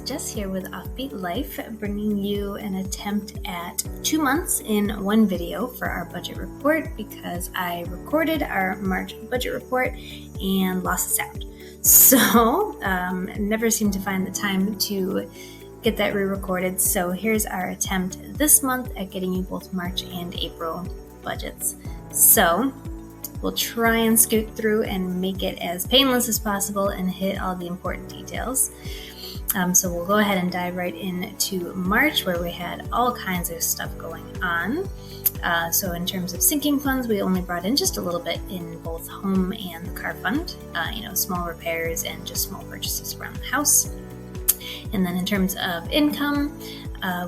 Jess here with Offbeat Life, bringing you an attempt at 2 months in one video for our budget report because I recorded our March budget report and lost the sound. So, never seemed to find the time to get that re-recorded. So here's our attempt this month at getting you both March and April budgets. So we'll try and scoot through and make it as painless as possible and hit all the important details. So we'll go ahead and dive right into March, where we had all kinds of stuff going on. So in terms of sinking funds, we only brought in just a little bit in both home and the car fund, small repairs and just small purchases around the house. And then in terms of income,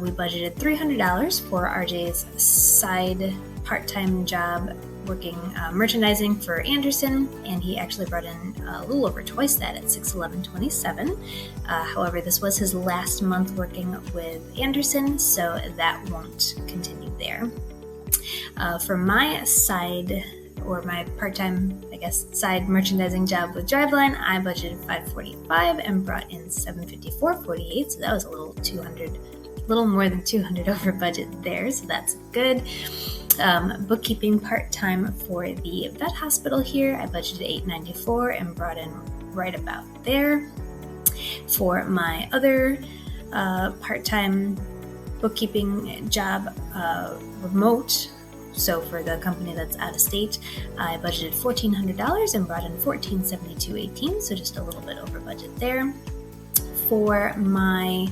we budgeted $300 for RJ's side part-time job working merchandising for Anderson, and he actually brought in a little over twice that at $611.27. However, this was his last month working with Anderson, so that won't continue there. For my side, or my part-time, side merchandising job with Driveline, I budgeted $545 and brought in $754.48, so that was a little more than 200 over budget there, so that's good. Bookkeeping part-time for the vet hospital here, I budgeted $894 and brought in right about there. For my other part-time bookkeeping job, remote, so for the company that's out of state, I budgeted $1,400 and brought in $1,472.18, so just a little bit over budget there. For my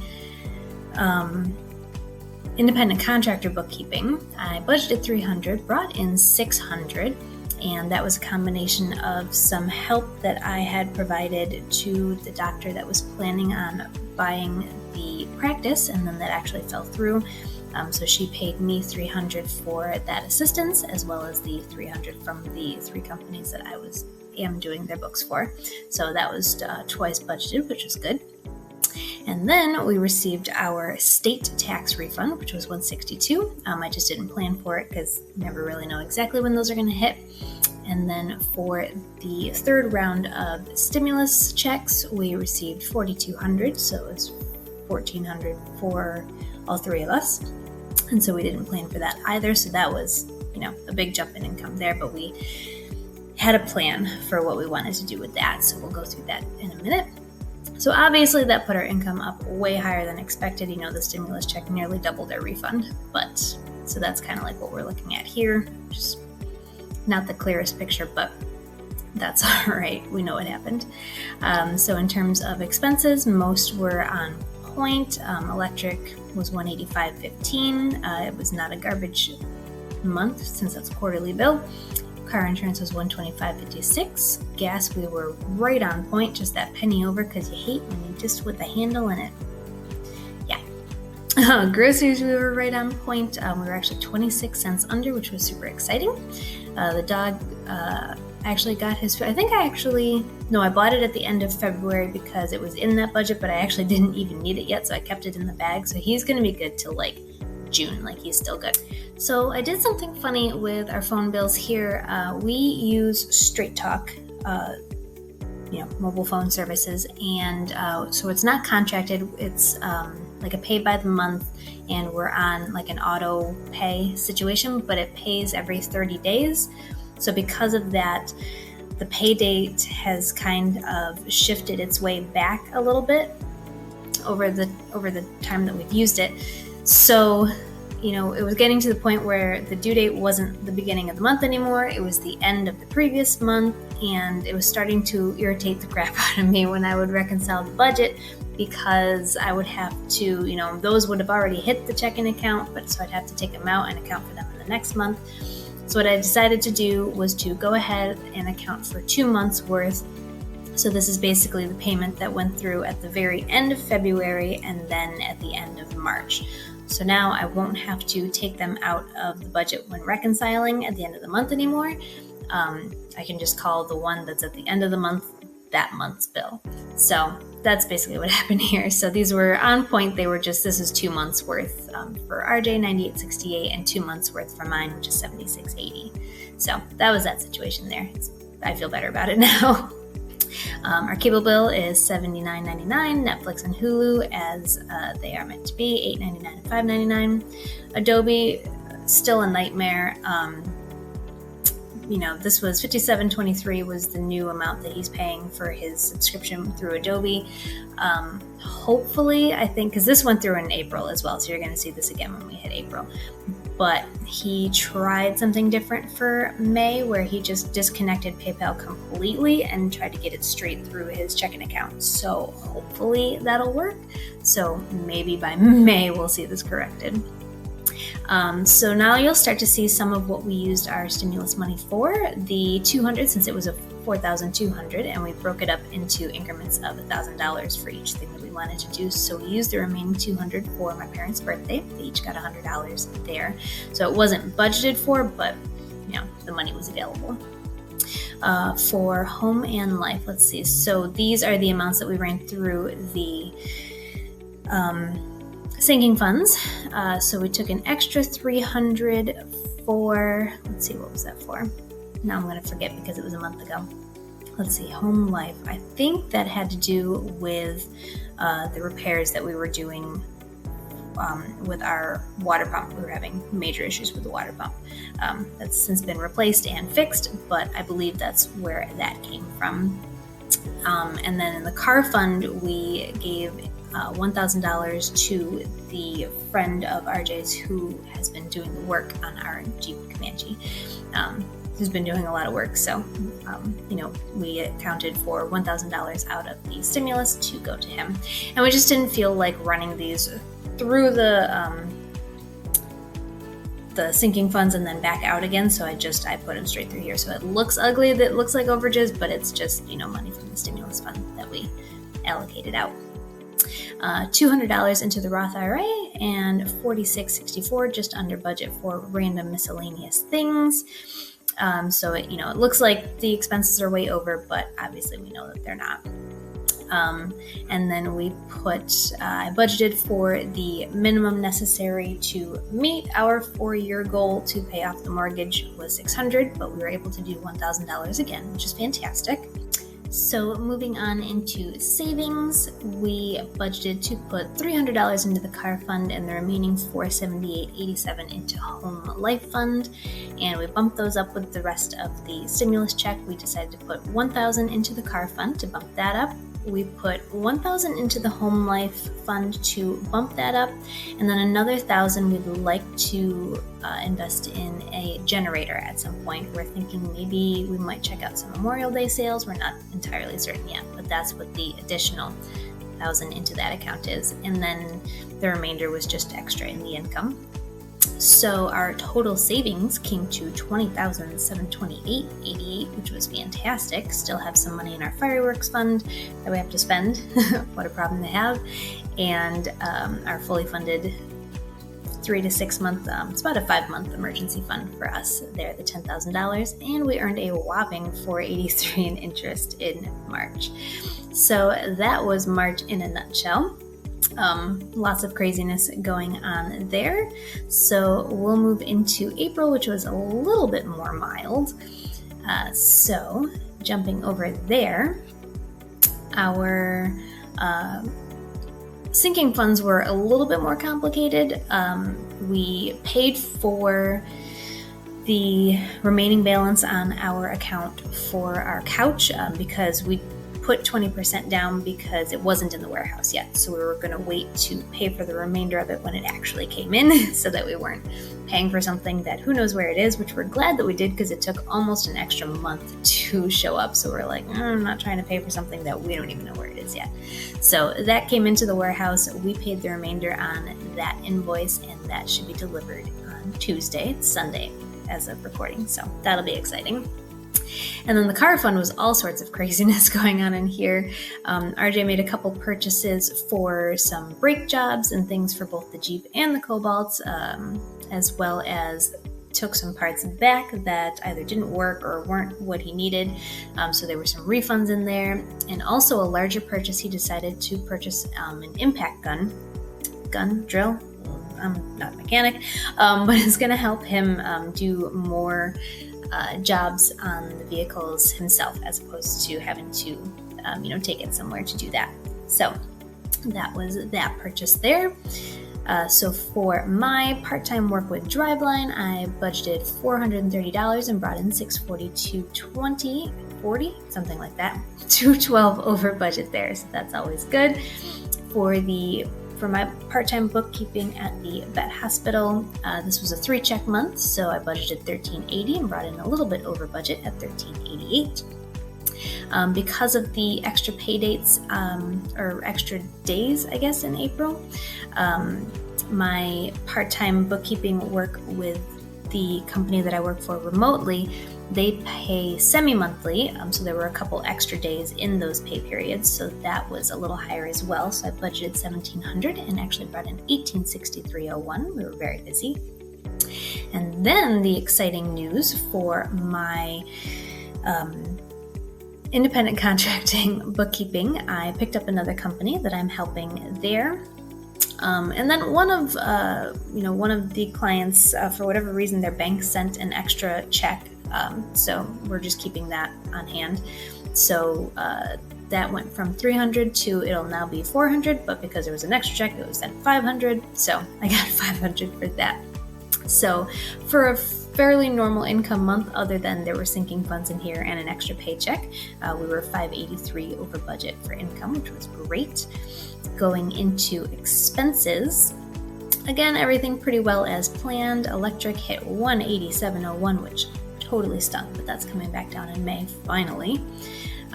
independent contractor bookkeeping, I budgeted $300, brought in $600, and that was a combination of some help that I had provided to the doctor that was planning on buying the practice, and then that actually fell through. So she paid me $300 for that assistance, as well as the $300 from the 3 companies that I am doing their books for. So that was twice budgeted, which was good. And then we received our state tax refund, which was $162. I just didn't plan for it because you never really know exactly when those are going to hit. And then for the third round of stimulus checks, we received $4,200, so it was $1,400 for all 3 of us. And so we didn't plan for that either. So that was, a big jump in income there, but we had a plan for what we wanted to do with that. So we'll go through that in a minute. So obviously that put our income up way higher than expected. The stimulus check nearly doubled our refund. So that's kind of like what we're looking at here. Just not the clearest picture, but that's all right. We know what happened. So in terms of expenses, most were on point. Electric was $185.15. It was not a garbage month since that's a quarterly bill. Car insurance was $125.56. Gas, we were right on point, just that penny over, because you hate when you just with the handle in it. Yeah. Groceries, we were right on point. We were actually 26 cents under, which was super exciting. The dog actually got his, I bought it at the end of February because it was in that budget, but I actually didn't even need it yet, so I kept it in the bag. So he's going to be good till June, he's still good. So I did something funny with our phone bills here. We use Straight Talk, mobile phone services, and so it's not contracted. It's like a pay by the month, and we're on an auto pay situation, but it pays every 30 days. So because of that, the pay date has kind of shifted its way back a little bit over the time that we've used it. So, it was getting to the point where the due date wasn't the beginning of the month anymore. It was the end of the previous month, and it was starting to irritate the crap out of me when I would reconcile the budget, because I would have to, those would have already hit the checking account, so I'd have to take them out and account for them in the next month. So what I decided to do was to go ahead and account for 2 months worth. So this is basically the payment that went through at the very end of February and then at the end of March. So now I won't have to take them out of the budget when reconciling at the end of the month anymore. I can just call the one that's at the end of the month that month's bill. So that's basically what happened here. So these were on point. They were just, this is 2 months worth for RJ, $98.68, and 2 months worth for mine, which is $76.80. So that was that situation there. I feel better about it now. Our cable bill is $79.99, Netflix and Hulu, as they are meant to be, $8.99 and $5.99. Adobe, still a nightmare. This was $57.23 was the new amount that he's paying for his subscription through Adobe. Hopefully, I think, because this went through in April as well, so you're going to see this again when we hit April. But he tried something different for May, where he just disconnected PayPal completely and tried to get it straight through his checking account. So hopefully that'll work. So maybe by May we'll see this corrected. So now you'll start to see some of what we used our stimulus money for. The $200, since it was a $4,200, and we broke it up into increments of $1,000 for each thing that we wanted to do. So we used the remaining $200 for my parents' birthday. They each got $100 there. So it wasn't budgeted for, but the money was available. For home and life, let's see. So these are the amounts that we ran through the sinking funds. So we took an extra $300 for, let's see, what was that for? Now I'm going to forget because it was a month ago. Let's see, home life. I think that had to do with the repairs that we were doing with our water pump. We were having major issues with the water pump. That's since been replaced and fixed, but I believe that's where that came from. And then in the car fund, we gave $1,000 to the friend of RJ's who has been doing the work on our Jeep Comanche. Who's been doing a lot of work. So, we accounted for $1,000 out of the stimulus to go to him. And we just didn't feel like running these through the sinking funds and then back out again. So I put them straight through here. So it looks ugly, that looks like overages, but it's just, money from the stimulus fund that we allocated out. $200 into the Roth IRA and $46.64 just under budget for random miscellaneous things. So it looks like the expenses are way over, but obviously we know that they're not. And then we I budgeted for the minimum necessary to meet our 4-year goal to pay off the mortgage was $600, but we were able to do $1,000 again, which is fantastic. So moving on into savings, we budgeted to put $300 into the car fund and the remaining $478.87 into home life fund, and we bumped those up with the rest of the stimulus check. We decided to put $1,000 into the car fund to bump that up. We put $1,000 into the home life fund to bump that up, and then another $1,000 we'd like to invest in a generator at some point. We're thinking maybe we might check out some Memorial Day sales. We're not entirely certain yet, but that's what the additional $1,000 into that account is. And then the remainder was just extra in the income. So our total savings came to $20,728.88, which was fantastic. Still have some money in our fireworks fund that we have to spend. What a problem to have. And our fully funded 3 to 6 month, it's about a 5-month emergency fund for us there, the $10,000. And we earned a whopping $483 in interest in March. So that was March in a nutshell. Lots of craziness going on there. So we'll move into April, which was a little bit more mild. So jumping over there, our sinking funds were a little bit more complicated. We paid for the remaining balance on our account for our couch because we put 20% down because it wasn't in the warehouse yet. So we were going to wait to pay for the remainder of it when it actually came in so that we weren't paying for something that who knows where it is, which we're glad that we did because it took almost an extra month to show up. So we're like, I'm not trying to pay for something that we don't even know where it is yet. So that came into the warehouse. We paid the remainder on that invoice, and that should be delivered on Tuesday. It's Sunday as of recording, so that'll be exciting. And then the car fund was all sorts of craziness going on in here. RJ made a couple purchases for some brake jobs and things for both the Jeep and the Cobalts, as well as took some parts back that either didn't work or weren't what he needed. So there were some refunds in there. And also a larger purchase, he decided to purchase an impact gun drill. I'm not a mechanic, but it's going to help him do more jobs on the vehicles himself, as opposed to having to take it somewhere to do that. So that was that purchase there. So for my part-time work with Driveline, I budgeted $430 and brought in $642.20, 40, something like that, $212 over budget there. So that's always good. For my part-time bookkeeping at the vet hospital, this was a 3-check month, so I budgeted $1380 and brought in a little bit over budget at $1388. Because of the extra pay dates, or extra days, I guess, in April, my part-time bookkeeping work with the company that I work for remotely, they pay semi-monthly, so there were a couple extra days in those pay periods, so that was a little higher as well. So I budgeted $1,700 and actually brought in $1,863.01. We were very busy. And then the exciting news for my independent contracting bookkeeping, I picked up another company that I'm helping there. And then one of the clients, for whatever reason, their bank sent an extra check. So we're just keeping that on hand. So that went from $300 to it'll now be $400, but because there was an extra check, it was sent $500. So I got $500 for that. So for a fairly normal income month, other than there were sinking funds in here and an extra paycheck, we were $583 over budget for income, which was great. Going into expenses, again, everything pretty well as planned. Electric hit $187.01, which totally stunk, but that's coming back down in May finally.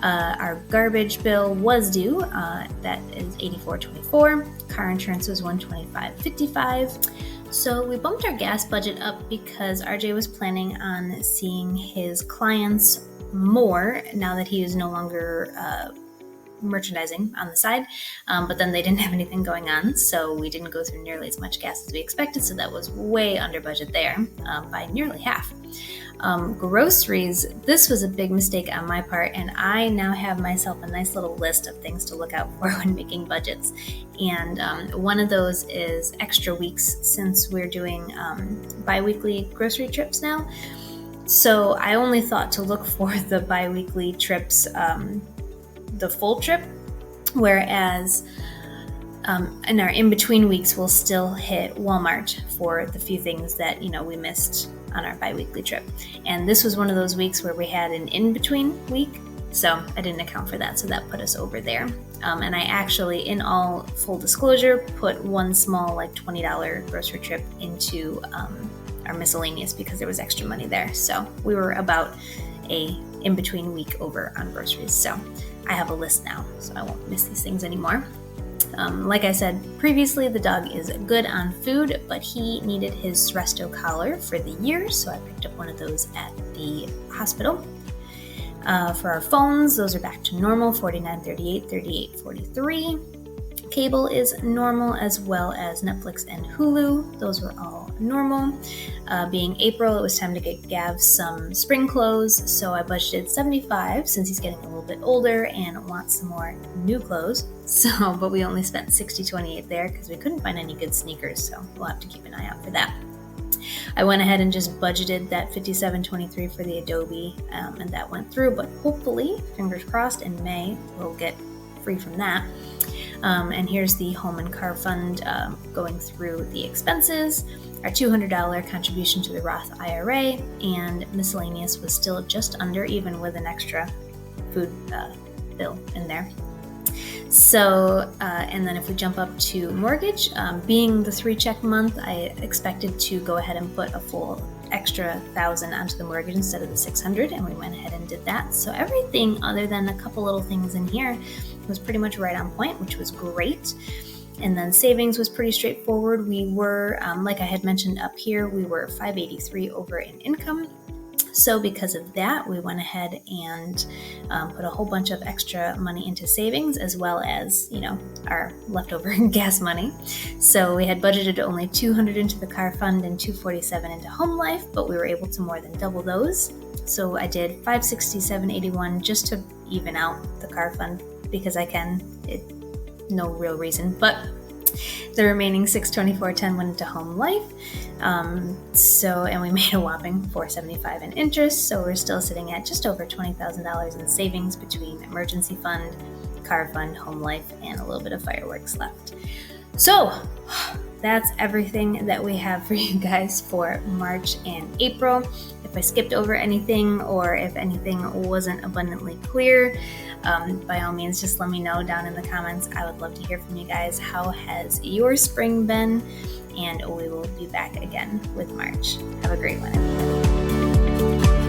Our garbage bill was due, that is $84.24. Car insurance was $125.55. So we bumped our gas budget up because RJ was planning on seeing his clients more now that he is no longer merchandising on the side, but then they didn't have anything going on, so we didn't go through nearly as much gas as we expected, so that was way under budget there, by nearly half. Groceries, this was a big mistake on my part, and I now have myself a nice little list of things to look out for when making budgets, and one of those is extra weeks, since we're doing bi-weekly grocery trips now. So I only thought to look for the bi-weekly trips, the full trip, whereas in our in-between weeks we'll still hit Walmart for the few things that we missed on our bi-weekly trip. And this was one of those weeks where we had an in-between week, so I didn't account for that, so that put us over there. And I actually, in all full disclosure, put one small $20 grocery trip into our miscellaneous because there was extra money there. So we were about a in-between week over on groceries. So I have a list now, so I won't miss these things anymore. Like I said previously, the dog is good on food, but he needed his Resto collar for the year, so I picked up one of those at the hospital. For our phones, those are back to normal, $49.38, $38.43. Cable is normal, as well as Netflix and Hulu. Those were all normal. Being April, it was time to get Gav some spring clothes, so I budgeted $75 since he's getting a little bit older and wants some more new clothes. So, but we only spent $60.28 there because we couldn't find any good sneakers, so we'll have to keep an eye out for that. I went ahead and just budgeted that $57.23 for the Adobe, and that went through, but hopefully, fingers crossed, in May we'll get free from that. And here's the home and car fund going through the expenses, our $200 contribution to the Roth IRA, and miscellaneous was still just under, even with an extra food bill in there. So, and then if we jump up to mortgage, being the 3-check month, I expected to go ahead and put a full extra $1,000 onto the mortgage instead of the $600, and we went ahead and did that. So everything other than a couple little things in here was pretty much right on point, which was great. And then savings was pretty straightforward. We were, like I had mentioned up here, we were $583 over in income. So because of that, we went ahead and put a whole bunch of extra money into savings, as well as, our leftover gas money. So we had budgeted only $200 into the car fund and $247 into home life, but we were able to more than double those. So I did $567.81 just to even out the car fund because I can. No real reason, but The remaining $624.10 went into home life. And we made a whopping $475 in interest. So we're still sitting at just over $20,000 in savings between emergency fund, car fund, home life, and a little bit of fireworks left. So that's everything that we have for you guys for March and April. If I skipped over anything or if anything wasn't abundantly clear, by all means, just let me know down in the comments. I would love to hear from you guys. How has your spring been? And we will be back again with March. Have a great one, everybody.